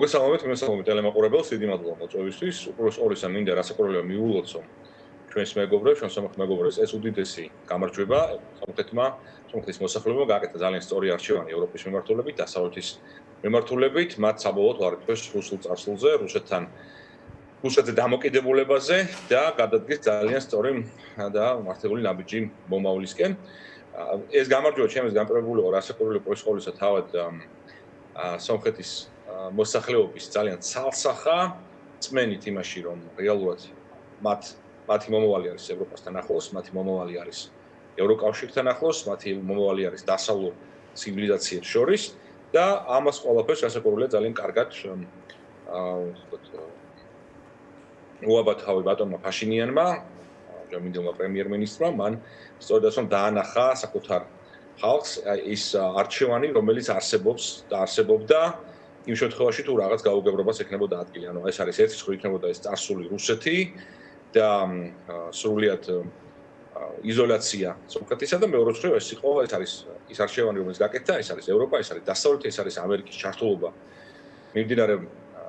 მოგესალმებით ტელემაყურებელს, დიდი მადლობა მოწვევისთვის. უპირველეს ყოვლისა მინდა რასაკვირველია მიულოცო ჩვენს მეგობრებს, ჩვენ სომხ მეგობრებს ეს უდიდესი გამარჯვება სომხეთის მოსახლეობამ გააკეთა ძალიან სწორი არჩევანი ევროპის მიმართულებით, დასავლეთის მიმართულებით, მათ საბოლოოდ ვარკვევს რუსულ წარსულზე, რუსეთზე დამოკიდებულებაზე და გადადგეს ძალიან სწორი და მართებული ნაბიჯი მომავლისკენ. ეს გამარჯვება ჩემს განპირობებული იყო რასაკვირველი უპირველეს ყოვლისა თავად სომხეთის მოსახლეობის ძალიან ცალსახა წმენით იმაში, რომ რეალურად მათი მომავალი არის ევროპასთან ახლოს, მათი მომავალი არის ევროკავშირთან ახლოს, მათი მომავალი არის დასავლურ ცივილიზაციებს შორის და ამას ყველაფერს რასაკვირველია ძალიან კარგად უაბათავი ბატონმა ფაშინიანმა, ჯამინდელმა პრემიერ-მინისტრმა, მან სწორედ რომ დაანახა საკუთარ ხალხს ის არჩევანი, რომელიც არსებობდა იმ შემთხვევაში თუ რაღაც გაუგებრობას ექნებოდა ადგილი. ანუ ეს არის ერთი მხრივ იქნებოდა ეს წარსული რუსეთი და სრულიად იზოლაცია სომხეთისა და მეორე მხრივ ეს არის ის არჩევანი, რომელიც გაკეთდა, ეს არის ევროპა, ეს არის დასავლეთი, ეს არის ამერიკის ჩართულობა მიმდინარე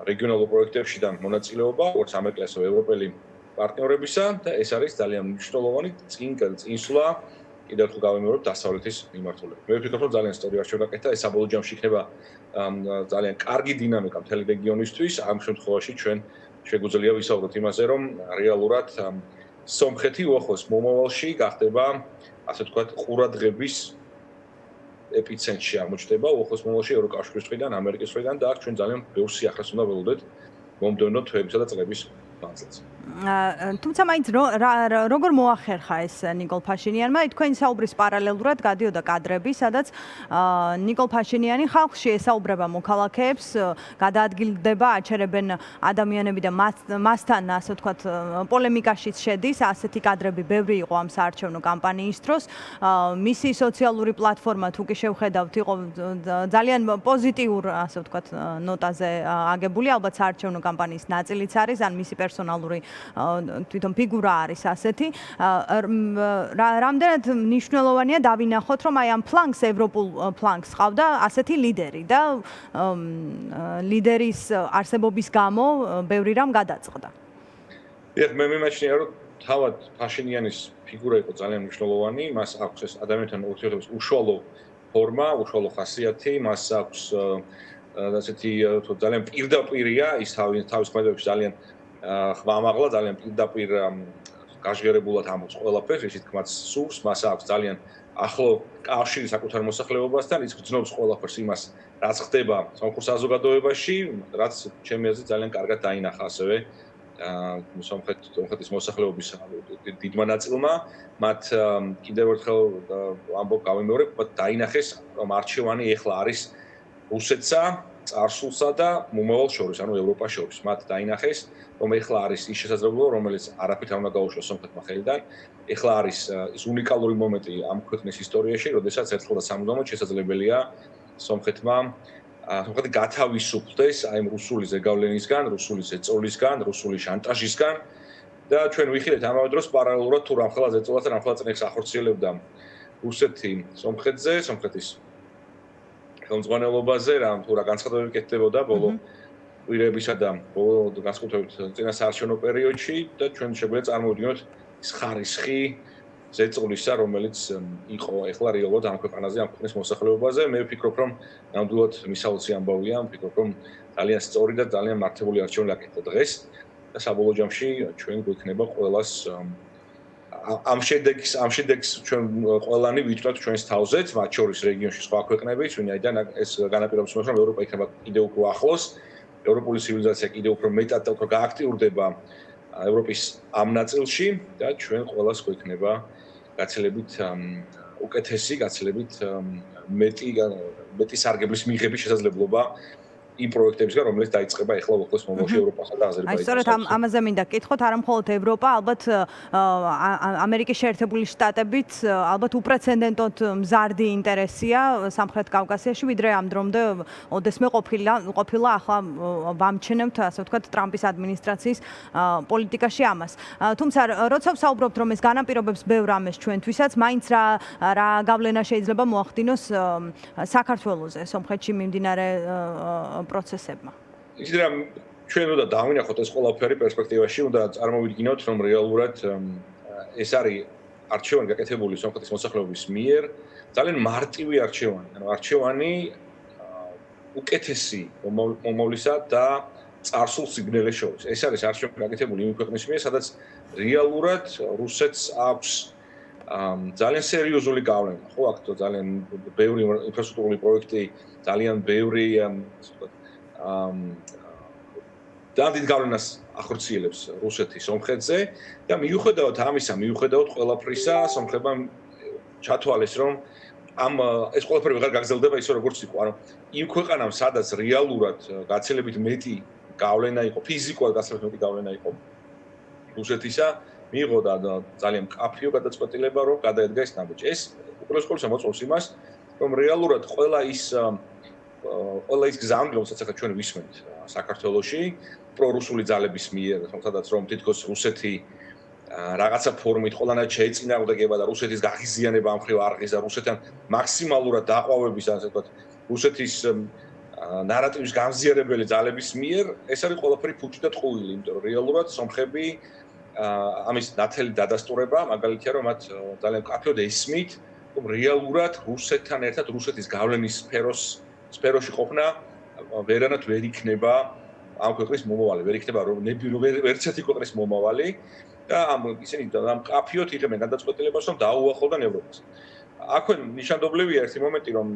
რეგიონალურ პროექტებში და მონაწილეობა, როგორც ამერიკის ასევე ევროპელი პარტნიორებისა და ეს არის ძალიან მნიშვნელოვანი წინსვლა კიდევ ერთხელ გავიმეორებ დასავლეთის მიმართულებით. მე ვფიქრობ, რომ ძალიან სწორი არჩევანი გაკეთდა, ეს საბოლოო ჯამში იქნება ძალიან კარგი დინამიკა მთელი რეგიონისთვის. ამ შემთხვევაში ჩვენ შეგვიძლია ვისაუბროთ იმაზე, რომ რეალურად სომხეთი უახლოეს მომავალში გახდება, ასე ვთქვათ, ყურადღების ეპიცენტრში აღმოჩნდება უახლოეს მომავალში ევროკავშირის მხრიდან, ამერიკის მხრიდან და აქ ჩვენ ძალიან ბევრ სიახლეს უნდა ველოდეთ მომდევნო თვეებისა და წლების მანძილზე. თუმცა მაინც როგორ მოახერხა ეს ნიკოლ ფაშინიანმა? თქვენ საუბრის პარალელურად გადიოდა კადრები, სადაც ნიკოლ ფაშინიანი ხალხში ესაუბრება მოქალაქეებს, გადაადგილდება, აჩერებენ ადამიანები და მასთან, ასე ვთქვათ, პოლემიკაშიც შედის. ასეთი კადრები ბევრი იყო ამ საარჩევნო კამპანიის დროს. მისი სოციალური პლატფორმა თუ კი შევხედავთ, იყო ძალიან პოზიტიურ, ასე ვთქვათ, ნოტაზე აგებული, ალბათ საარჩევნო კამპანიის ნაწილიც არის, ან მისი პერსონალური თვითონ ფიგურა არის ასეთი. რამდენად მნიშვნელოვანია დავინახოთ, რომ აი ამ ფლანგს, ევროპულ ფლანგს ყავდა ასეთი ლიდერი და ლიდერის არსებობის გამო ბევრი რამ გადაწყდა. მე მიმაჩნია, რომ თავად ფაშინიანის ფიგურა იყო ძალიან მნიშვნელოვანი, მას აქვს ეს ადამიანთან ურთიერთობის უშუალო ფორმა, უშუალო ხასიათი, მას აქვს ასეთი ძალიან პირდაპირია, ის თავის ქმედებებში ძალიან ხმამაღლა, ძალიან პირდაპირ გაჟღერებულად ამბობს ყველაფერს, ისიც თქმაც სურს, მას აქვს ძალიან ახლო კავშირი საკუთარ მოსახლეობასთან, ის გრძნობს ყველაფერს იმას, რაც ხდება სომხურ საზოგადოებაში, რაც ჩემი აზრით ძალიან კარგად დაინახა ასევე სომხეთის მოსახლეობის დიდმა ნაწილმა, მათ კიდევ ერთხელ ამბობ გავიმეორებ, დაინახეს, რომ არჩევანი ეხლა არის რუსეთსა, წარსულსა და მომავალ შორის, ანუ ევროპას შორის. მათ დაინახეს, რომ ეხლა არის ის შესაძლებლობა, რომელიც არაფრით არ უნდა გაუშვას სომხეთმა ხელიდან. ეხლა არის ის უნიკალური მომენტი ამ ქვეყნის ისტორიაში, როდესაც ერთხელ და სამუდამოდ შესაძლებელია სომხეთი გათავისუფლდეს აი ამ რუსული ზეგავლენისგან, რუსული ზეწოლისგან, რუსული შანტაჟისგან და ჩვენ ვიხილეთ ამავე დროს პარალელურად თუ რამხელა ზეწოლას და რამხელა წნეხს ახორციელებდა რუსეთი სომხეთზე, სომხეთის ხელმძღვანელობაზე, თუ რა განცხადებები კეთდებოდა ბოლო კვირებისა და ბოლო განსაკუთრებით წინასაარჩევნო პერიოდში და ჩვენ შეგვიძლია წარმოვიდგინოთ ის ხარისხი ზეწოლისა, რომელიც იყო ეხლა რეალურად ამ ქვეყანაზე, ამ ქვეყნის მოსახლეობაზე. მე ვფიქრობ, რომ ნამდვილად მისაოცი ამბავია, ვფიქრობ, რომ ძალიან სწორი და ძალიან მართებული არჩევანი გაკეთდა დღეს და საბოლოო ჯამში ჩვენ გვექნება ყველას ამ შედეგს ჩვენ ყველანი ვიტყვით ჩვენს თავზეც, მათ შორის რეგიონში სხვა ქვეყნებიც, ვინაიდან ეს განაპირობებს იმას, რომ ევროპა იქნება კიდევ უფრო ახლოს, ევროპული ცივილიზაცია კიდევ უფრო მეტად და უფრო გააქტიურდება ევროპის ამ ნაწილში და ჩვენ ყველას გვექნება გაცილებით უკეთესი, გაცილებით მეტი სარგებლის მიღების შესაძლებლობა იმ პროექტებისგან, რომელიც დაიწყება ეხლა უახლოეს მომავალში ევროპასა და აზერბაიჯანსა. აი, სწორედ ამაზე მინდა გკითხოთ, არა მხოლოდ ევროპა, ალბათ ამერიკის შეერთებული შტატებით ალბათ უპრეცედენტოდ მზარდი ინტერესია სამხრეთ კავკასიაში, ვიდრე ამ დრომდე ოდესმე ყოფილა, ახლა ვამჩნევთ, ასე ვთქვათ, ტრამპის ადმინისტრაციის პოლიტიკაში ამას. თუმცა, როცა ვსაუბრობთ, რომ ეს განაპირობებს ბევრ ამას ჩვენთვისაც, მაინც რა გავლენა შეიძლება მოახდინოს საქართველოზე, სომხეთში მიმდინარე პროცესებმა. იცით რა ჩვენ უნდა დავინახოთ ეს ყველაფერი პერსპექტივაში, უნდა წარმოვიდგინოთ, რომ რეალურად ეს არის არჩევანი გაკეთებული სომხეთის მოსახლეობის მიერ, ძალიან მარტივი არჩევანი. ანუ არჩევანი უკეთესი მომავლისა და წარსულ სიგნალებს შორის. ეს არის არჩევანი გაკეთებული იმ ქვეყნის მიერ, სადაც რეალურად რუსეთს აქვს ძალიან სერიოზული გავლენა. ხო, აქ ძალიან ბევრი ინფრასტრუქტურული პროექტი, ძალიან ბევრი დიდ გავლენას ახორციელებს რუსეთი სომხეთზე და მიუხედავად ამისა, მიუხედავად ყველაფრისა, სომხებმა ჩათვალეს, რომ ეს ყველაფერი ვეღარ გაგრძელდება ისე როგორც იყო. ანუ იმ ქვეყანამ, სადაც რეალურად გაცილებით მეტი გავლენა იყო, ფიზიკურად გაცილებით მეტი გავლენა იყო რუსეთისა, მიიღო და ძალიან მკაფიო გადაწყვეტილება, რომ გადაედგა ეს ნაბიჯი. ეს უპირველეს ყოვლისა მოწმობს იმას, რომ რეალურად ყველა ის გზავნილი, რომელსაც ახლა ჩვენ ვისმენთ საქართველოში, პრორუსული ძალების მიერ, სადაც რომ თითქოს რუსეთი რაღაცა ფორმით ყველანაირ შეეწინააღმდეგება და რუსეთის გაღიზიანება ამ მხრივ არღიზ და რუსეთთან მაქსიმალურად დაყვავების, ასე ვთქვათ, რუსეთის ნარატივის გამზიარებელი ძალების მიერ, ეს არის ყველაფერი ფუჭი და ტყუილი, იმიტომ რომ რეალურად სომხები ამის ნათელი დადასტურება, მაგალითია რომ მათ ძალიან მკაფიოდ ესმით, რომ რეალურად რუსეთთან ერთად რუსეთის გავლენის სფეროში ყოფნა ვერანად ვერ იქნება ამ ქვეყნის მომავალი, ვერ იქნება ვერც ერთი ქვეყნის მომავალი და ისინი მკაფიოდ იღებენ გადაწყვეტილებას, რომ დაუახლოვდნენ ევროპას. აქვე ნიშანდობლივია ერთი მომენტი, რომ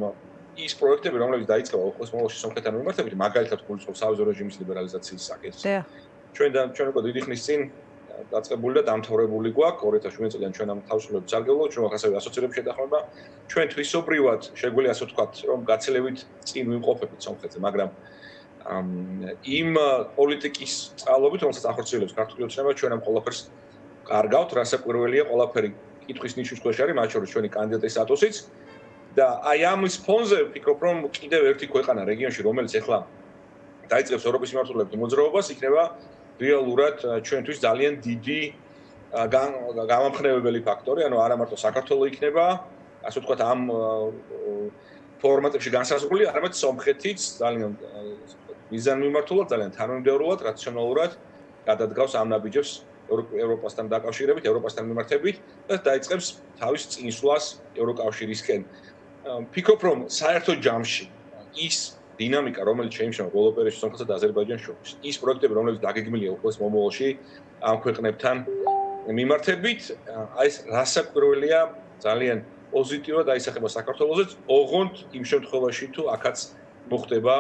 ის პროექტები, რომლებიც დაიწყება უახლოეს მომავალში სომხეთთან მიმართებით, მაგალითად გულისხმობს სავიზო რეჟიმის ლიბერალიზაციის საკითხს. ჩვენ უკვე დიდი ხნის წინ დაწყებული და დამთავრებული გვაქვს 2017 წლიდან ჩვენ ამ თავისუფლების სარგებლობთ, ჩვენ ახასავე ასოცირების შეთანხმება, ჩვენ თვისობრივად შეგვიძლია ასე ვთქვათ, რომ გაცილებით წინ ვიმყოფებით სომხეთზე, მაგრამ იმ პოლიტიკის წყალობით, რომელსაც ახორციელებს ქართული ოცნება, ჩვენ ამ ყველაფერს კარგავთ, რასაკვირველია, ყველაფერი კითხვის ნიშნის ქვეშ არის, მათ შორის ჩვენი კანდიდატის სტატუსიც და აი ამის ფონზე ვფიქრობ, რომ კიდევ ერთი ქვეყანა რეგიონში, რომელიც ახლა დაიწყებს ევროპის მიმართულებით მოძრაობას, იქნება რეალურად ჩვენთვის ძალიან დიდი გამამხნევებელი ფაქტორი, ანუ არა მარტო საქართველო იქნება, ასე ვთქვათ, ამ ფორმატებში განსაზღვრული, არამედ სომხეთიც ძალიან მიზანმიმართულად, ძალიან თანამიმდევრულად, რაციონალურად გადადგავს ამ ნაბიჯებს ევროპასთან დაკავშირებით, ევროპასთან მიმართებით და დაიწყებს თავის წინსვლას ევროკავშირისკენ. ვფიქრობ, რომ საერთო ჯამში ის დინამიკა, რომელიც შეიმჩნევა ბოლო პერიოდში სომხეთსა და აზერბაიჯანს შორის, ის პროექტები, რომლებიც დაგეგმილია უახლოეს მომავალში ამ ქვეყნებთან მიმართებით, აი ეს რასაკვირველია ძალიან პოზიტიურად აისახება საქართველოსაც, ოღონდ იმ შემთხვევაში თუ აქაც მოხდება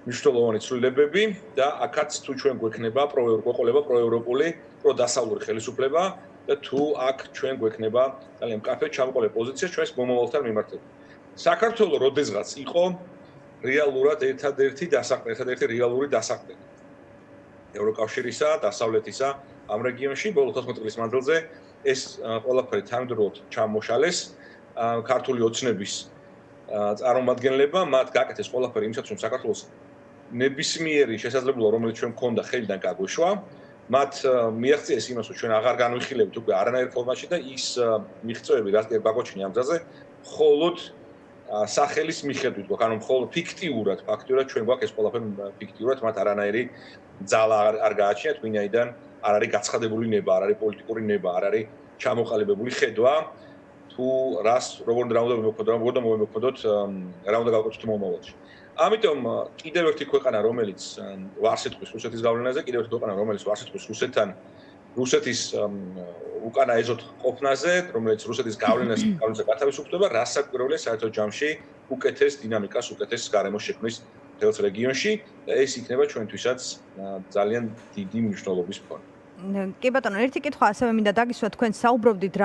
მნიშვნელოვანი ცვლილებები და აქაც თუ ჩვენ გვექნება პროევროპული, პროდასავლური ხელისუფლება და თუ აქ ჩვენ გვექნება ძალიან მკაფიოდ ჩამოყალიბებული პოზიცია ჩვენს მომავალთან მიმართებით. საქართველო როდესღაც იყო რეალურად ერთადერთი რეალური დასაყრდენი ევროკავშირისა, დასავლეთისა ამ რეგიონში ბოლო 14 წლის მანძილზე ეს ყველაფერი თანამედროვედ ჩამოშალეს ქართული ოცნების წარმომადგენლებმა, მათ გაკეთეს ყველაფერი იმისათვის, რომ საქართველოს ნებისმიერი შესაძლებლობა, რომელიც ჩვენ გვქონდა, ხელიდან გაგვეშვა, მათ მიაღწიეს იმას, რომ ჩვენ აღარ განვიხილებით უკვე არანაირ ფორმატში და ის მიღწევები, რაც გაგვაჩნია ამ გზაზე, მხოლოდ სახელის მიხედვით გვაქვს, ანუ მხოლოდ ფიქტიურად ჩვენ გვაქვს ეს ყველაფერი ფიქტიურად, მათ არანაირი ძალა არ გააჩნიათ, ვინაიდან არ არის გაცხადებული ნება, არ არის პოლიტიკური ნება, არ არის ჩამოყალიბებული ხედვა, თუ როგორ უნდა მოვემოქმედოთ, რა უნდა გავაკეთოთ მომავალში. ამიტომ კიდევ ერთი ქვეყანა, რომელიც ვარს იტყვის რუსეთის გავლენაზე, კიდევ ერთი ქვეყანა, რომელიც ვარს იტყვის რუსეთის უკანა ეზოთ ყოფნაზე, რომელიც რუსეთის გავლენაზე გათავისუფლდება, რასაკვირველია საერთო ჯამში უკეთეს დინამიკას, უკეთეს გარემოს შექმნის მთელს რეგიონში და ეს იქნება ჩვენთვისაც ძალიან დიდი მნიშვნელობის ფონი. კი ბატონო, ერთი კითხვა ასევე მინდა დაგისვა, თქვენ საუბრობდით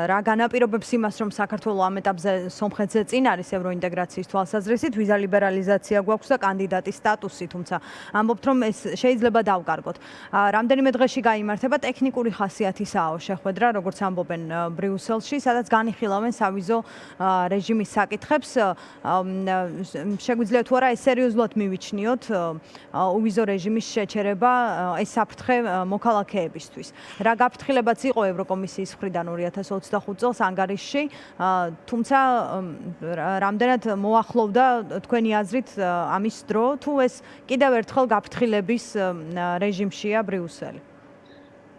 რა განაპირობებს იმას, რომ საქართველო ამ ეტაპზე სომხეთზე წინ არის ევროინტეგრაციის თვალსაზრისით, ვიზა ლიბერალიზაცია გვაქვს და კანდიდატის სტატუსი, თუმცა ამბობთ, რომ ეს შეიძლება დავკარგოთ. რამდენიმე დღეში გაიმართება ტექნიკური ხასიათისაო შეხვედრა, როგორც ამბობენ ბრიუსელში, სადაც განიხილავენ სავიზო რეჟიმის საკითხებს. შეგვიძლია თუ არა ეს სერიოზულად მივიჩნიოთ უვიზო რეჟიმის შეჩერება, ეს საფრთხე საკითხი მოქალაქეებისთვის. რა გაფრთხილებაც იყო ევროკომისიის მხრიდან 2025 წელს ანგარიშში, თუმცა რამდენად მოახლოვდა თქვენი აზრით ამის დრო, თუ ეს კიდევ ერთხელ გაფრთხილების რეჟიმშია ბრიუსელი?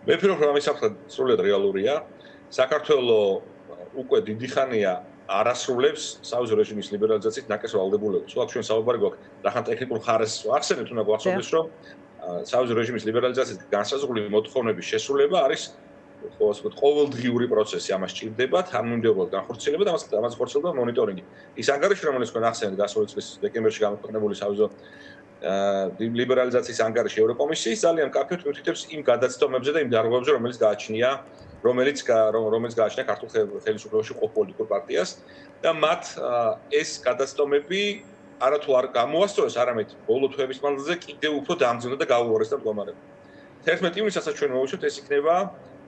მე ვფიქრობ, რომ ამის საფრთხე სრულად რეალურია. საქართველოს უკვე დიდი ხანია არასრულებს საუზო რეჟიმის ლიბერალიზაციით ნაკეს ვალდებულებას. თუ აქ ჩვენ საუბარი გვაქვს რახან ტექნიკურ ხარეს ახსენებთ, უნდა გვახსოვდეს, რომ საუზო რეჟიმის ლიბერალიზაციით განსაზღვრული მოთხოვნების შესრულება არის ყოველდღიური პროცესი, ამას ჭირდება თანმიმდევრულად განხორციელება და ამას ხორციელდება მონიტორინგი. ის ანგარიში, რომელიც თქვენ ახსენეთ გასული წლის დეკემბერში გამოქვეყნებული საუზო ლიბერალიზაციის ანგარიში ევროკომისიის ძალიან კარგად მითითებს იმ გადაცდომებზე და იმ დარღვევებზე, რომელიც გააჩნია ქართულ ხელისუფლებაში ყოფ პოლიტიკურ პარტიას და მათ ეს გადაცდომები არათუ არ გამოასწორეს, არამედ ბოლო თვეების მანძილზე კიდევ უფრო დამძიმდა და გაუორესდა მდგომარეობა. 11 ივნისსაც ჩვენ მოვუშვით, ეს იქნება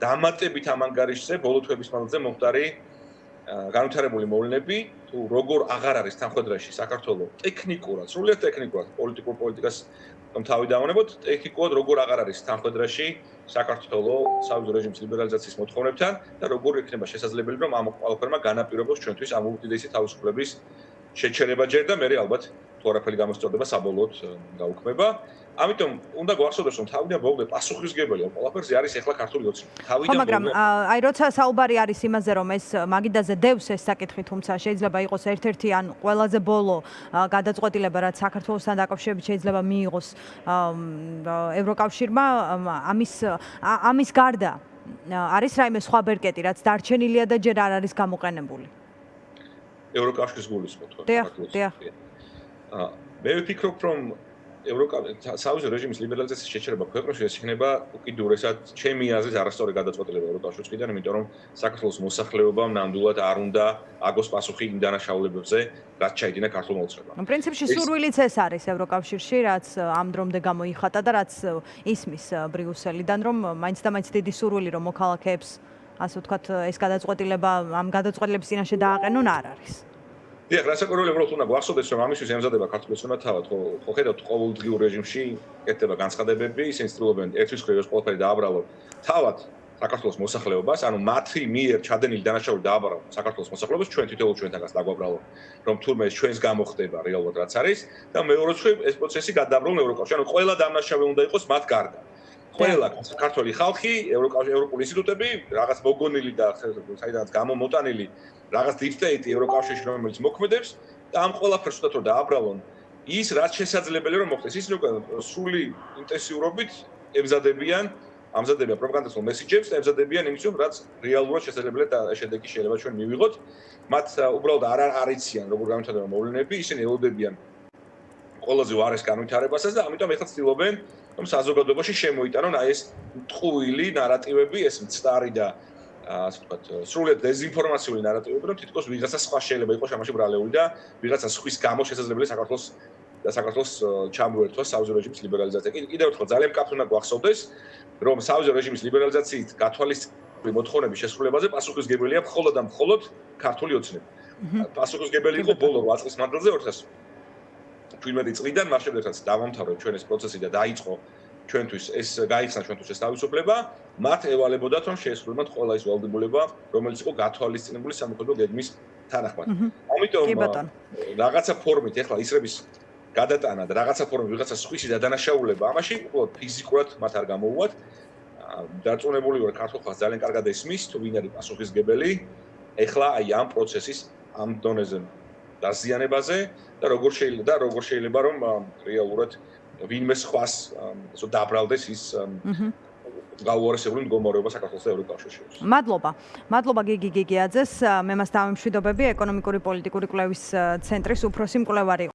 დამატებით ამ ანგარიშზე ბოლო თვეების მანძილზე მომხდარი განვითარებული მოვლენები, თუ როგორ აღარ არის თანხმედრაში საქართველოს ტექნიკურად, სრულიად ტექნიკურად პოლიტიკურ პოლიტიკას თავი დავანებოთ, ტექნიკურად როგორ აღარ არის თანხმედრაში საქართველოს საუზო რეჟიმის ლიბერალიზაციის მოთხოვნებთან და როგორ იქნება შესაძლებელი, რომ ამ ყველაფერმა განაპირობოს ჩვენთვის ამ უდიდესი თავისუფლების შეჩერება ჯერ და მე ალბათ თუ არაფერი გამოსწორდება საბოლოოდ გაუქმება. ამიტომ უნდა გვახსოვდეს, რომ თავიდან ბოლომდე პასუხისმგებელი ყველაფერზე არის ახლა ქართული ოცნება. ხო, მაგრამ აი როცა საუბარი არის იმაზე, რომ ეს მაგიდაზე დევს ეს საკითხი, თუმცა შეიძლება იყოს ერთ-ერთი ან ყველაზე ბოლო გადაწყვეტილება, რაც საქართველოსთან დაკავშირებით შეიძლება მიიღოს ევროკავშირმა, ამის გარდა არის რაიმე სხვა ბერკეტი, რაც დარჩენილია და ჯერ არ არის გამოყენებული? ევროკავშირის გულისხმობ თქვენ. დიახ. მე ვფიქრობ, რომ საუზო რეჟიმის ლიბერალიზაციის შეჩერება ქვეყნებში ეს იქნება უკიდურესად ჩემი აზრით არასწორი გადაწყვეტილება ევროკავშირისგან, იმიტომ რომ საქართველოს მოსახლეობამ ნამდვილად არ უნდა აგოს პასუხი იმ დანაშაულებებზე, რაც ჩაიდინა ქართულ მოძრაობამ. პრინციპში სურვილიც ეს არის ევროკავშირში, რაც ამ დრომდე გამოიხატა და რაც ისმის ბრიუსელიდან, რომ მაინც და მაინც დიდი სურვილი რომ მოქალაქეებს, ასე ვთქვათ, ეს გადაწყვეტილება ამ გადაწყვეტილების წინაშე დააყენონ არ არის. დიახ, რასაკვირველია, უბრალოდ უნდა გვახსოვდეს, რომ ამისთვის ემზადება ქართული ეცნობა თავად, ხო ხედავთ ყოველდღიურ რეჟიმში კეთდება განცხადებები, ისინი ცდილობენ ერთვის მხრივ ეს ყველაფერი დააბრალონ თავად საქართველოს მოსახლეობას, ანუ მათი მიერ ჩადენილი დანაშაული დააბრალონ საქართველოს მოსახლეობას, ჩვენ თითოეულ ჩვენთანაც დაგვაბრალო, რომ თურმე ეს ჩვენს გამოხდება რეალურად რაც არის და მეორე მხრივ ეს პროცესი გადააბრალონ ევროკავშირში, ანუ ყველა დანაშაული უნდა იყოს მათ გარდა. ყველა ქართული ხალხი, ევროპულ ინსტიტუტები, რაღაც მოგონილი და საიდანაც გამომოტანილი რაღაც deep state ევროკავშირში რომელიც მოქმედებს და ამ ყველაფერს უდათ რომ დააბრალონ ის რაც შესაძლებელია რომ მოხდეს ის უკვე სრული ინტენსიურობით ამზადებიან პროპაგანდასულ მესიჯებს და ამზადებიან იმის რომ რაც რეალურად შესაძლებელია და შედეგი შეიძლება ჩვენ მივიღოთ მათ უბრალოდ არ არიციან როგორ განვითარდება მოვლენები ისინი ელოდებიან ყველაზე უარეს განვითარებასაც და ამიტომ ეხლა ცდილობენ რომ საზოგადოებაში შემოიტანონ აი ეს ტყუილი ნარატივები ეს მცდარი და ასე ვთქვათ, სრულად დეზინფორმაციული ნარატივები, რომ თითქოს ვიღაცა სხვა შეიძლება იყოს ამაში ბრალეული და ვიღაცა სხვის გამო შესაძლებელია საქართველოს ჩამოერთვა საუზო რეჟიმის ლიბერალიზაცია. კიდევ ერთხელ ძალიან მკაფრ უნდა გვახსოვდეს, რომ საუზო რეჟიმის ლიბერალიზაციით გათვალისწინებული მოთხოვნების შესრულებაზე პასუხისმგებელია მხოლოდ და მხოლოდ ქართული ოცნება. პასუხისმგებელი იყო ბოლო 8 წლის მანძილზე 2017 წლიდან, მას შემდეგ რაც დავამთავრეთ ჩვენ ეს პროცესი და დაიწყო ჩვენთვის ეს გაიხსნა ჩვენთვის ეს თავისუფლება, მათ ევალებოდათ რომ შეესრულებათ ყველა ის ვალდებულება, რომელიც იყო გათვალისწინებული სამხედრო გეგმის თანახმად. ამიტომ რაღაცა ფორმით ეხლა ისრების გადატანა და რაღაცა ფორმით ვიღაცა სხვისი დადანაშაულება, ამაში უბრალოდ ფიზიკურად მათ არ გამოუვათ. დარწმუნებული ვარ ქართულ ხალხს ძალიან კარგად ესმის, თუ ვინ არის პასუხისმგებელი, ეხლა აი ამ პროცესის ამ დონეზე დაზიანებაზე და როგორ შეიძლება რომ რეალურად ვინმე სხვას დააბრალდეს ის გაუარესებული მდგომარეობა საქართველოს და ევროკავშირში. მადლობა გიგი გიგიაძეს, მე მას დავემშვიდობები ეკონომიკური პოლიტიკური კვლევის ცენტრის უფროსი მკვლევარი.